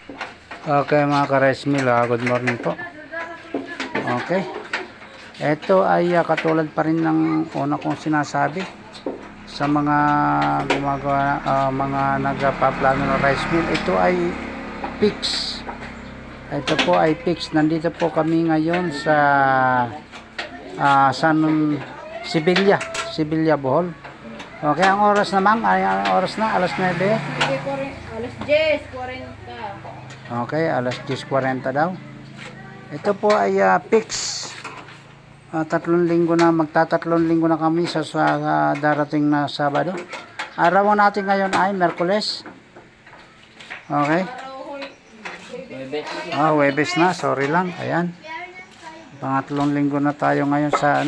Okay mga ka-rice mill, good morning po. Okay. Ito ay katulad pa rin ng una kong sinasabi sa mga gumagawa, mga nagpaplano ng rice mill. Ito ay fix. Ito po ay fix. Nandito po kami ngayon sa Sibilya, Bohol. Okay, ang oras naman, ang oras na, alas 9. Alas 10:40. Okay, alas 10:40 daw. Ito po ay fix. 3 linggo na, magtatatlong linggo na kami sa darating na Sabado. Araw natin ngayon ay Merkules. Okay. Huwebes na, sorry lang. Ayan. Pangatlong linggo na tayo ngayon sa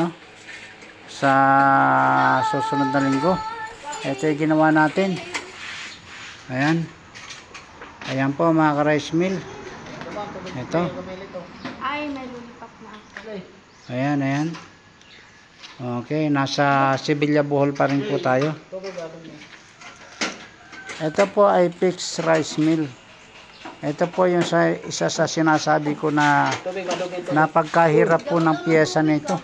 sa susunod na linggo. Ito yung ginawa natin. Ayan. Ayan po mga ka-rice mill. Ito. Ay, may lulipak na ako. Ayan. Okay, nasa Sibilya, Bohol pa rin po tayo. Ito po ay fixed rice mill. Ito po yung isa sa sinasabi ko na napagkahirap po ng piyesa nito.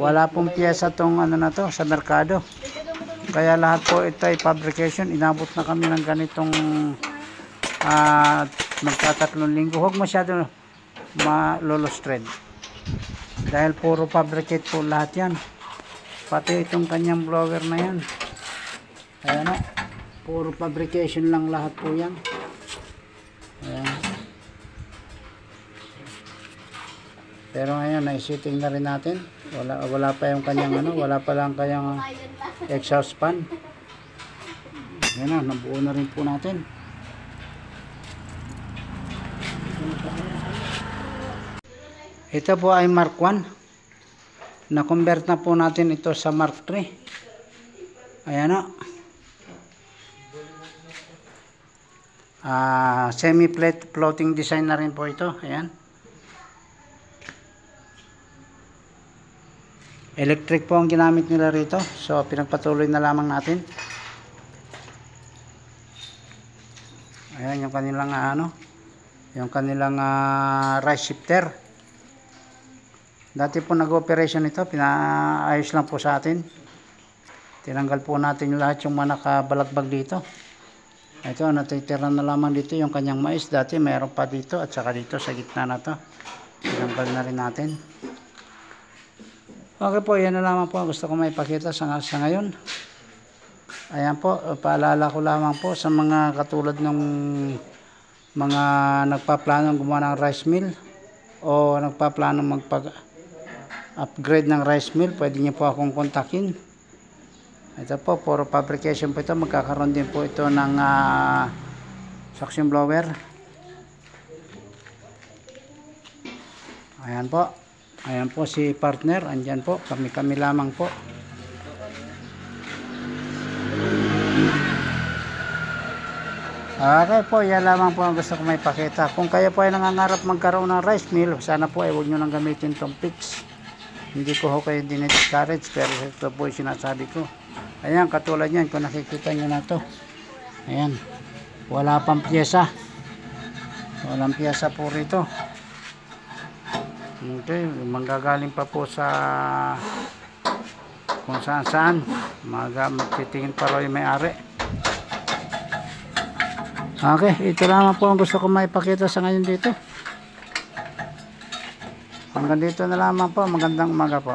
Wala pong piyesa tong na to sa merkado. Kaya lahat po ito ay fabrication. Inabot na kami ng ganitong magtatatlong linggo. Huwag masyado malolostred dahil puro fabricate po lahat yan, pati itong kanyang blower na yan. Ayan o, puro fabrication lang lahat po yan. Ayan. Pero ngayon naisiting na rin natin, wala pa yung kanyang wala pa lang kanyang exhaust fan. Ayan na, nabuo na rin po natin. Ito po ay Mark 1. Na-convert na po natin ito sa Mark 3. Ayan o. Semi-plate floating design na rin po ito. Ayan. Electric po ang ginamit nila rito. So, pinagpatuloy na lamang natin. Ayan yung kanilang rice shifter. Dati po nag-operation ito, pinaayos lang po sa atin. Tinanggal po natin lahat yung mga nakabalagbag dito. Ito, natitira na lamang dito yung kanyang mais. Dati mayroon pa dito at saka dito sa gitna na to. Tinanggal na rin natin. Okay po, yan na lamang po ang gusto ko maipakita sa ngayon. Ayan po, paalala ko lamang po sa mga katulad ng mga nagpaplano gumawa ng rice mill o nagpaplano upgrade ng rice mill, pwede niyo po akong kontakin. Ito po, puro fabrication po ito. Magkakaroon din po ito ng suction blower. Ayan po. Ayan po si partner. Andyan po. Kami lamang po. Okay po, yan lamang po ang gusto ko may pakita. Kung kayo po ay nangangarap magkaroon ng rice mill, sana po ay huwag nyo nang gamitin itong fix. Hindi ko kayo dinidiscourage, pero ito po yung sinasabi ko. Ayan, katulad yan, kung nakikita nyo na to. Ayan, wala pang pyesa. Walang pyesa po rito. Okay, manggagaling pa po sa kung saan. Magtitingin pa rin yung may-ari. Okay, ito lamang po ang gusto ko maipakita sa ngayon dito. Hanggang dito na lamang po. Magandang umaga po.